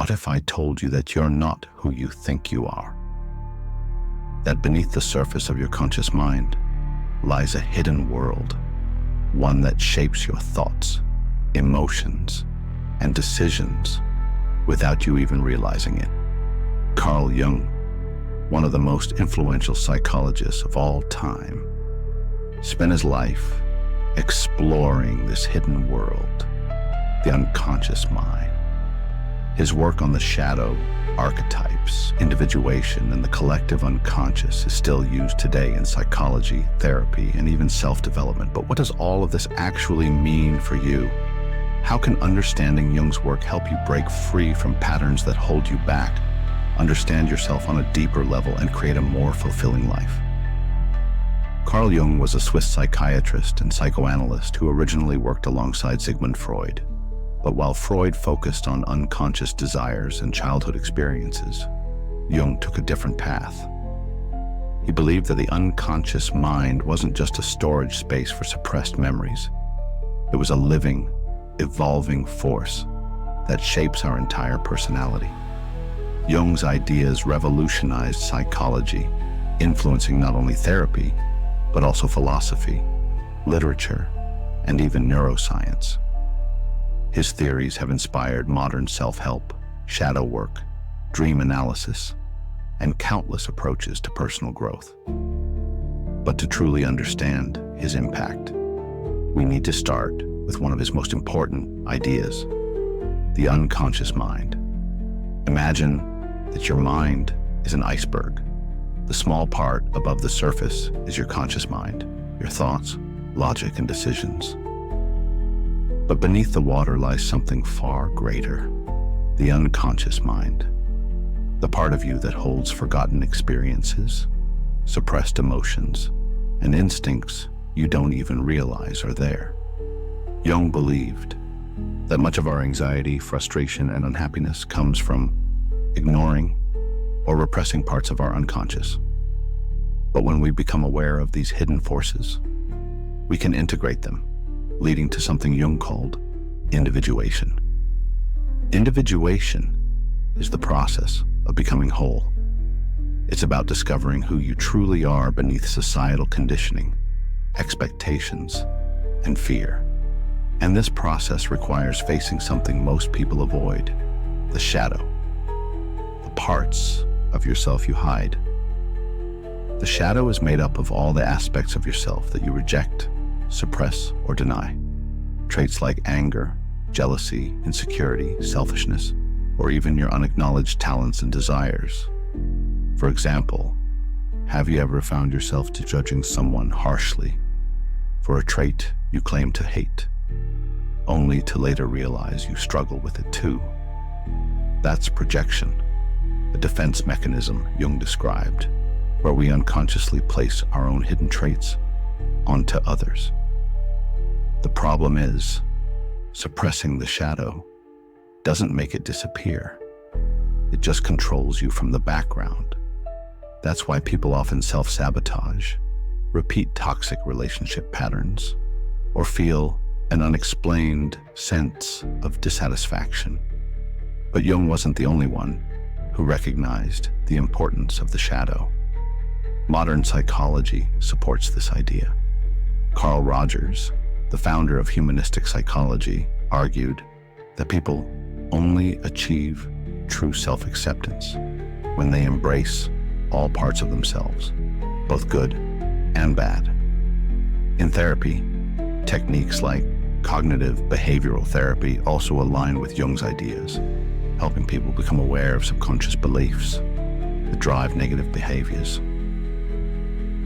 What if I told you that you're not who you think you are? That beneath the surface of your conscious mind lies a hidden world, one that shapes your thoughts, emotions, and decisions without you even realizing it. Carl Jung, one of the most influential psychologists of all time, spent his life exploring this hidden world, the unconscious mind. His work on the shadow, archetypes, individuation, and the collective unconscious is still used today in psychology, therapy, and even self-development. But what does all of this actually mean for you? How can understanding Jung's work help you break free from patterns that hold you back, understand yourself on a deeper level, and create a more fulfilling life? Carl Jung was a Swiss psychiatrist and psychoanalyst who originally worked alongside Sigmund Freud. But while Freud focused on unconscious desires and childhood experiences, Jung took a different path. He believed that the unconscious mind wasn't just a storage space for suppressed memories. It was a living, evolving force that shapes our entire personality. Jung's ideas revolutionized psychology, influencing not only therapy, but also philosophy, literature, and even neuroscience. His theories have inspired modern self-help, shadow work, dream analysis, and countless approaches to personal growth. But to truly understand his impact, we need to start with one of his most important ideas, the unconscious mind. Imagine that your mind is an iceberg. The small part above the surface is your conscious mind, your thoughts, logic, and decisions. But beneath the water lies something far greater, the unconscious mind, the part of you that holds forgotten experiences, suppressed emotions, and instincts you don't even realize are there. Jung believed that much of our anxiety, frustration, and unhappiness comes from ignoring or repressing parts of our unconscious. But when we become aware of these hidden forces, we can integrate them, leading to something Jung called individuation. Individuation is the process of becoming whole. It's about discovering who you truly are beneath societal conditioning, expectations, and fear. And this process requires facing something most people avoid, the shadow, the parts of yourself you hide. The shadow is made up of all the aspects of yourself that you reject, suppress, or deny. Traits like anger, jealousy, insecurity, selfishness, or even your unacknowledged talents and desires. For example, have you ever found yourself judging someone harshly for a trait you claim to hate, only to later realize you struggle with it too? That's projection, a defense mechanism Jung described, where we unconsciously place our own hidden traits onto others. The problem is, suppressing the shadow doesn't make it disappear. It just controls you from the background. That's why people often self-sabotage, repeat toxic relationship patterns, or feel an unexplained sense of dissatisfaction. But Jung wasn't the only one who recognized the importance of the shadow. Modern psychology supports this idea. Carl Rogers, the founder of humanistic psychology, argued that people only achieve true self-acceptance when they embrace all parts of themselves, both good and bad. In therapy, techniques like cognitive behavioral therapy also align with Jung's ideas, helping people become aware of subconscious beliefs that drive negative behaviors.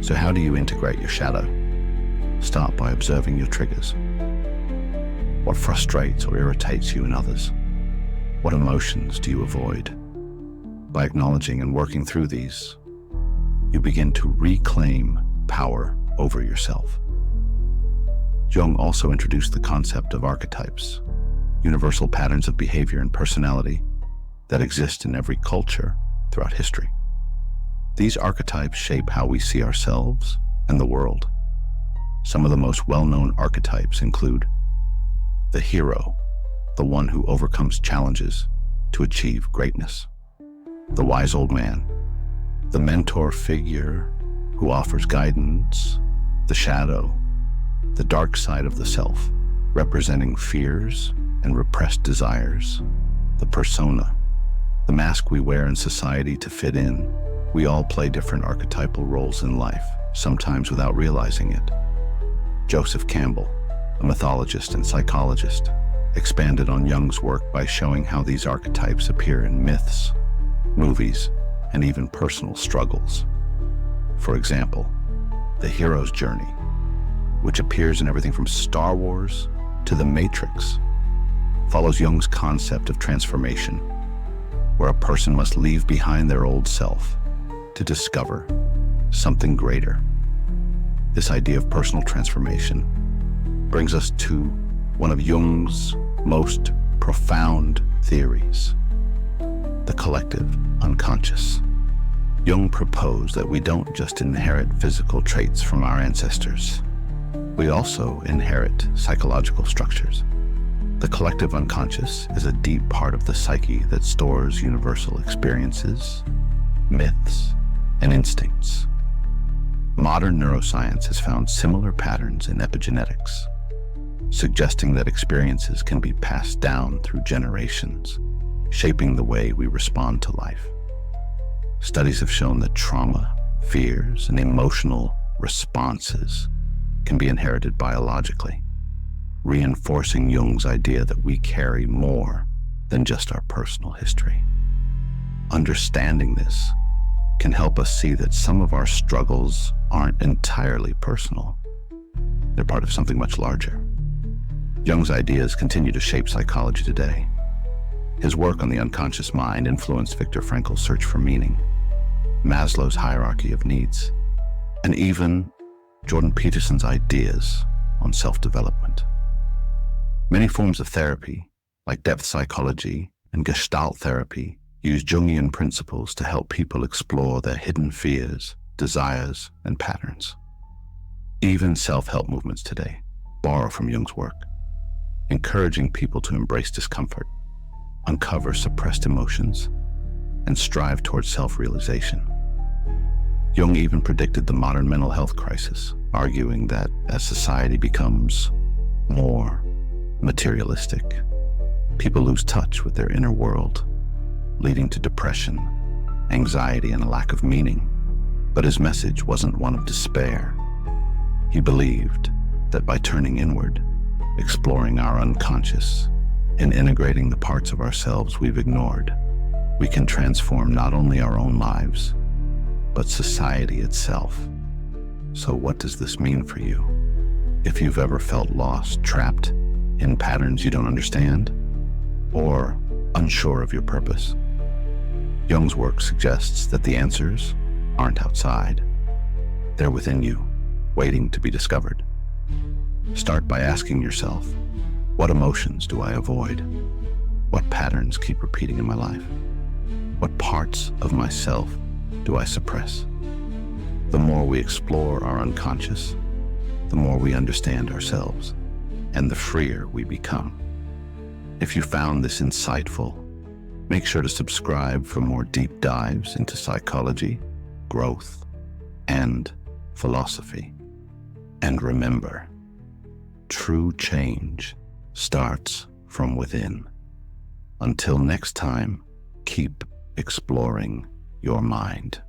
So how do you integrate your shadow? Start by observing your triggers. What frustrates or irritates you in others? What emotions do you avoid? By acknowledging and working through these, you begin to reclaim power over yourself. Jung also introduced the concept of archetypes, universal patterns of behavior and personality that exist in every culture throughout history. These archetypes shape how we see ourselves and the world. Some of the most well-known archetypes include the hero, the one who overcomes challenges to achieve greatness. The wise old man, the mentor figure who offers guidance, the shadow, the dark side of the self, representing fears and repressed desires, the persona, the mask we wear in society to fit in. We all play different archetypal roles in life, sometimes without realizing it. Joseph Campbell, a mythologist and psychologist, expanded on Jung's work by showing how these archetypes appear in myths, movies, and even personal struggles. For example, the hero's journey, which appears in everything from Star Wars to The Matrix, follows Jung's concept of transformation, where a person must leave behind their old self to discover something greater. This idea of personal transformation brings us to one of Jung's most profound theories, the collective unconscious. Jung proposed that we don't just inherit physical traits from our ancestors. We also inherit psychological structures. The collective unconscious is a deep part of the psyche that stores universal experiences, myths, and instincts. Modern neuroscience has found similar patterns in epigenetics, suggesting that experiences can be passed down through generations, shaping the way we respond to life. Studies have shown that trauma, fears, and emotional responses can be inherited biologically, reinforcing Jung's idea that we carry more than just our personal history. Understanding this can help us see that some of our struggles aren't entirely personal. They're part of something much larger. Jung's ideas continue to shape psychology today. His work on the unconscious mind influenced Viktor Frankl's search for meaning, Maslow's hierarchy of needs, and even Jordan Peterson's ideas on self-development. Many forms of therapy, like depth psychology and Gestalt therapy, use Jungian principles to help people explore their hidden fears, desires, and patterns. Even self-help movements today borrow from Jung's work, encouraging people to embrace discomfort, uncover suppressed emotions, and strive towards self-realization. Jung even predicted the modern mental health crisis, arguing that as society becomes more materialistic, people lose touch with their inner world, leading to depression, anxiety, and a lack of meaning. But his message wasn't one of despair. He believed that by turning inward, exploring our unconscious, and integrating the parts of ourselves we've ignored, we can transform not only our own lives, but society itself. So what does this mean for you? If you've ever felt lost, trapped in patterns you don't understand, or unsure of your purpose, Jung's work suggests that the answers aren't outside. They're within you, waiting to be discovered. Start by asking yourself, what emotions do I avoid? What patterns keep repeating in my life? What parts of myself do I suppress? The more we explore our unconscious, the more we understand ourselves, and the freer we become. If you found this insightful, make sure to subscribe for more deep dives into psychology, growth, and philosophy. And remember, true change starts from within. Until next time, keep exploring your mind.